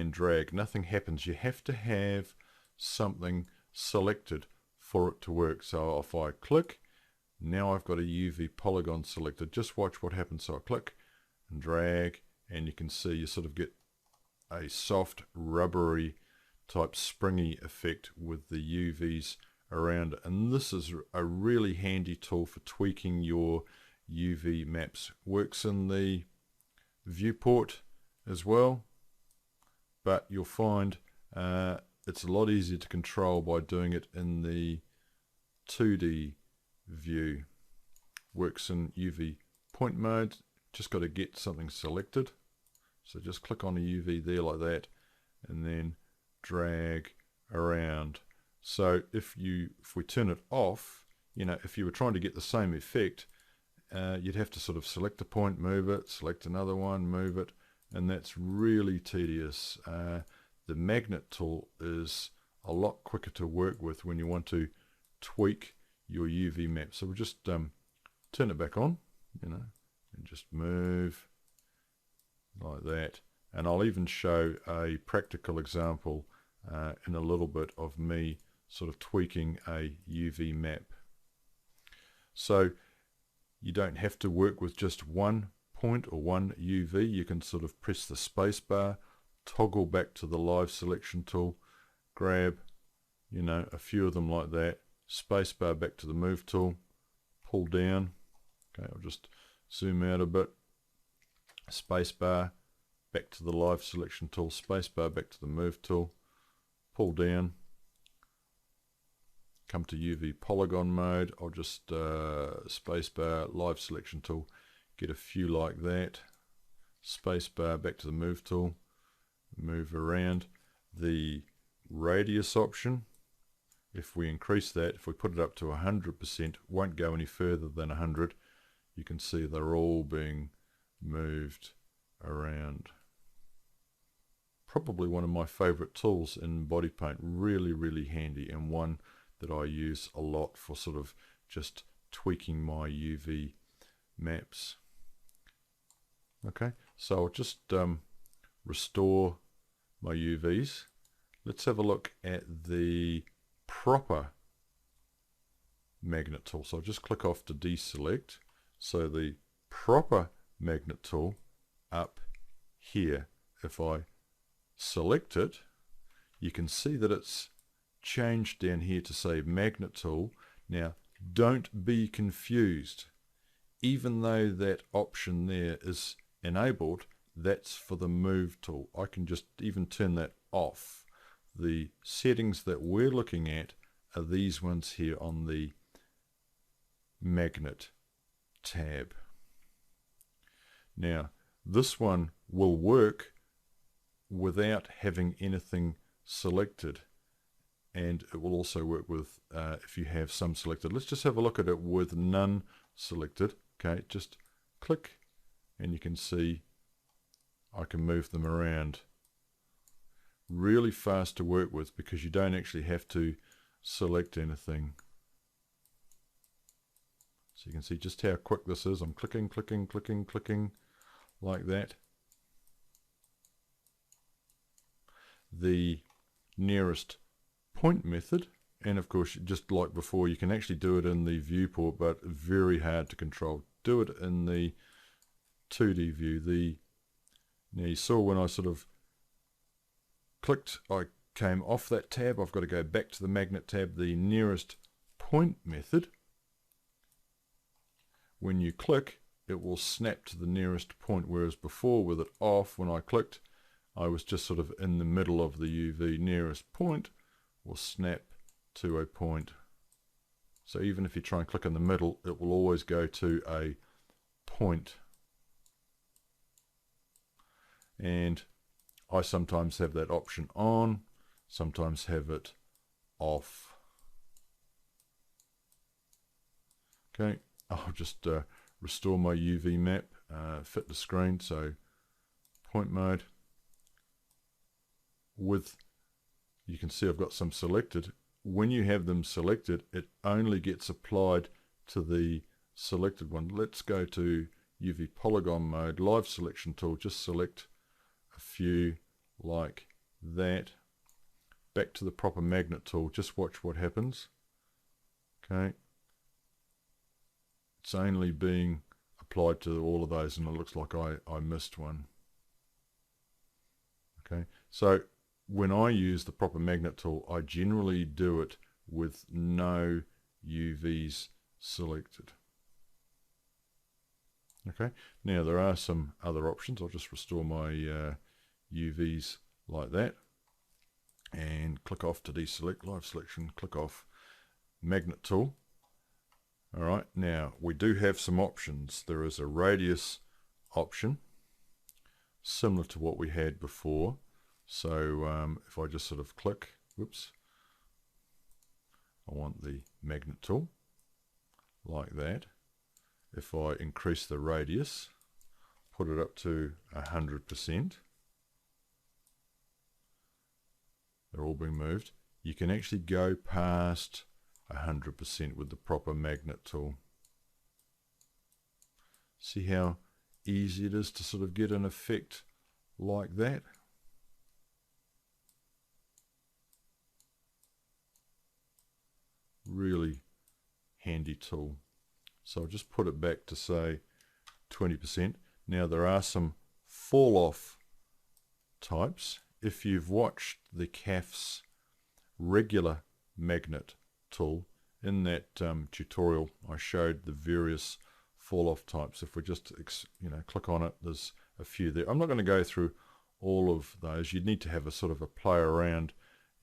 and drag. Nothing happens. You have to have something selected for it to work. So if I click, now I've got a UV polygon selected. Just watch what happens. So I click and drag, and you can see you sort of get a soft, rubbery type springy effect with the UVs around it. And this is a really handy tool for tweaking your UV maps. Works in the viewport as well, but you'll find it's a lot easier to control by doing it in the 2D view. Works in UV point mode. Just got to get something selected. So just click on a UV there like that, and then drag around. So if we turn it off, if you were trying to get the same effect, you'd have to sort of select a point, move it, select another one, move it, and that's really tedious. The magnet tool is a lot quicker to work with when you want to tweak your UV map. So we'll just turn it back on, and just move like that. And I'll even show a practical example in a little bit of me sort of tweaking a UV map. So you don't have to work with just one point or one UV. You can sort of press the space bar, toggle back to the live selection tool, grab a few of them like that, space bar back to the move tool, pull down. Okay, I'll just zoom out a bit, space bar back to the live selection tool, space bar back to the move tool, pull down, come to UV polygon mode. I'll just space bar, live selection tool, get a few like that, space bar back to the move tool, move around. The radius option, if we increase that, if we put it up to 100%, won't go any further than 100. You can see they're all being moved around. Probably one of my favorite tools in body paint. Really, really handy, and one that I use a lot for sort of just tweaking my UV maps. Okay, so I'll just restore my UVs. Let's have a look at the proper magnet tool. So I'll just click off to deselect. So the proper magnet tool up here, if I select it, you can see that it's changed down here to say magnet tool. Now don't be confused. Even though that option there is enabled, that's for the move tool. I can just even turn that off. The settings that we're looking at are these ones here on the magnet tab. Now this one will work without having anything selected, and it will also work with if you have some selected. Let's just have a look at it with none selected. Okay, just click and you can see I can move them around. Really fast to work with because you don't actually have to select anything. So you can see just how quick this is. I'm clicking, clicking, clicking, clicking like that. The nearest point method, and of course just like before, you can actually do it in the viewport, but very hard to control. Do it in the 2D view. Now you saw when I sort of clicked, I came off that tab. I've got to go back to the magnet tab. The nearest point method, when you click, it will snap to the nearest point, whereas before with it off, when I clicked, I was just sort of in the middle of the UV. Nearest point will snap to a point. So even if you try and click in the middle, it will always go to a point. And I sometimes have that option on, sometimes have it off. Okay, I'll just restore my UV map, fit the screen, so point mode. You can see I've got some selected. When you have them selected, it only gets applied to the selected one. Let's go to UV polygon mode, live selection tool, just select a few like that, back to the proper magnet tool. Just watch what happens. Okay, it's only being applied to all of those, and it looks like I missed one. Okay, so when I use the proper magnet tool, I generally do it with no UVs selected. Okay, now there are some other options. I'll just restore my UVs like that and click off to deselect live selection, click off magnet tool. Alright, now we do have some options. There is a radius option similar to what we had before. So if I just sort of click, whoops, I want the magnet tool like that. If I increase the radius, put it up to 100%, they're all being moved. You can actually go past 100% with the proper magnet tool. See how easy it is to sort of get an effect like that? Really handy tool. So I'll just put it back to say 20%. Now there are some fall off types. If you've watched the CAF's regular magnet tool, in that tutorial I showed the various fall off types. If we just click on it, there's a few there. I'm not going to go through all of those. You'd need to have a sort of a play around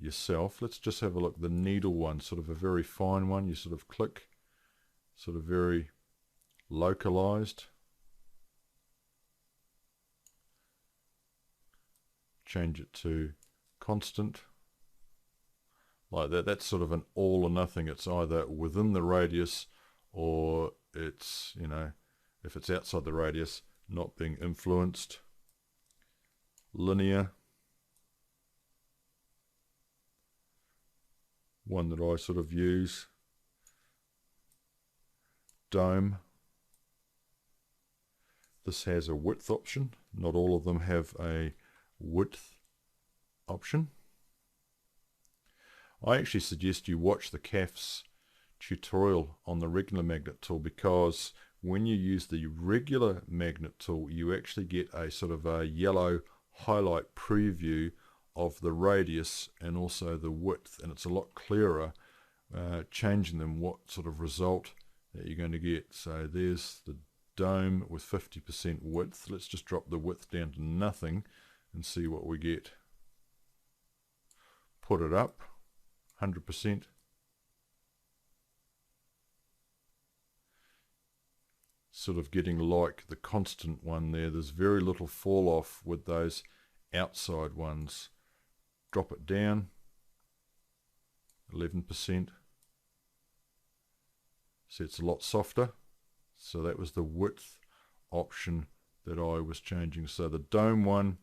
yourself. Let's just have a look. The needle one, sort of a very fine one. You sort of click, sort of very localized. Change it to constant like that. That's sort of an all or nothing. It's either within the radius or it's, if it's outside the radius, not being influenced. Linear, one that I sort of use. Dome, this has a width option. Not all of them have a width option. I actually suggest you watch the CAF's tutorial on the regular magnet tool, because when you use the regular magnet tool you actually get a sort of a yellow highlight preview of the radius and also the width, and it's a lot clearer changing them what sort of result that you're going to get. So there's the dome with 50% width. Let's just drop the width down to nothing and see what we get. Put it up 100%. Sort of getting like the constant one there. There's very little fall off with those outside ones. Drop it down 11%. See, it's a lot softer. So that was the width option that I was changing. So the dome one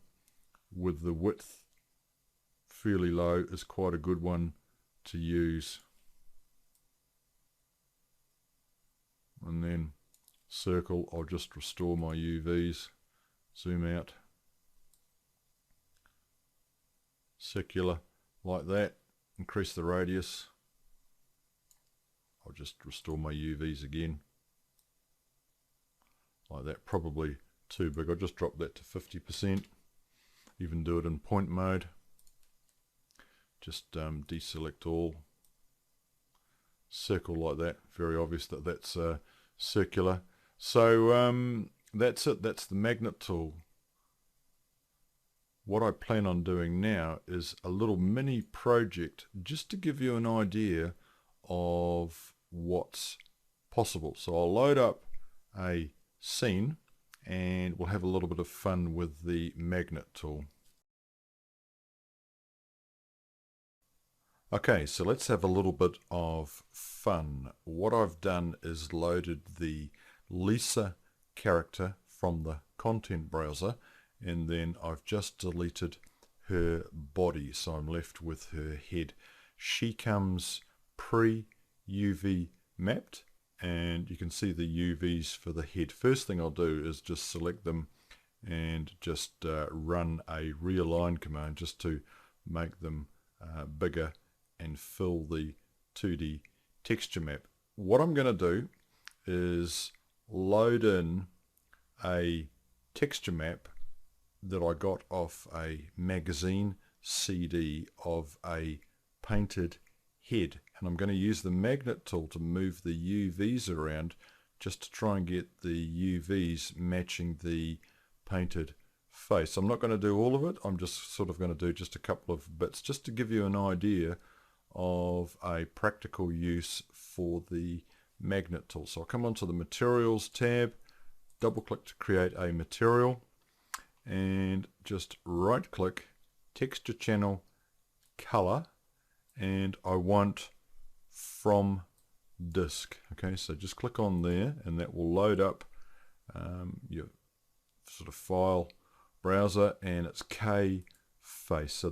with the width fairly low is quite a good one to use. And then circle, I'll just restore my UVs, zoom out, circular like that, increase the radius. I'll just restore my UVs again like that. Probably too big. I'll just drop that to 50%, even do it in point mode. Just deselect all, circle like that. Very obvious that that's circular. So that's it. That's the magnet tool. What I plan on doing now is a little mini project just to give you an idea of what's possible. So I'll load up a scene and we'll have a little bit of fun with the magnet tool. Okay, so let's have a little bit of fun. What I've done is loaded the Lisa character from the content browser, and then I've just deleted her body, so I'm left with her head. She comes pre-UV mapped, and you can see the UVs for the head. First thing I'll do is just select them and just run a realign command just to make them bigger and fill the 2D texture map. What I'm going to do is load in a texture map that I got off a magazine CD of a painted head, and I'm going to use the magnet tool to move the UVs around just to try and get the UVs matching the painted face. I'm not going to do all of it, I'm just sort of going to do just a couple of bits just to give you an idea of a practical use for the magnet tool. So I'll come onto the materials tab, double click to create a material, and just right click, texture channel, color, and I want from disk. Okay, so just click on there and that will load up your sort of file browser, and it's K face. So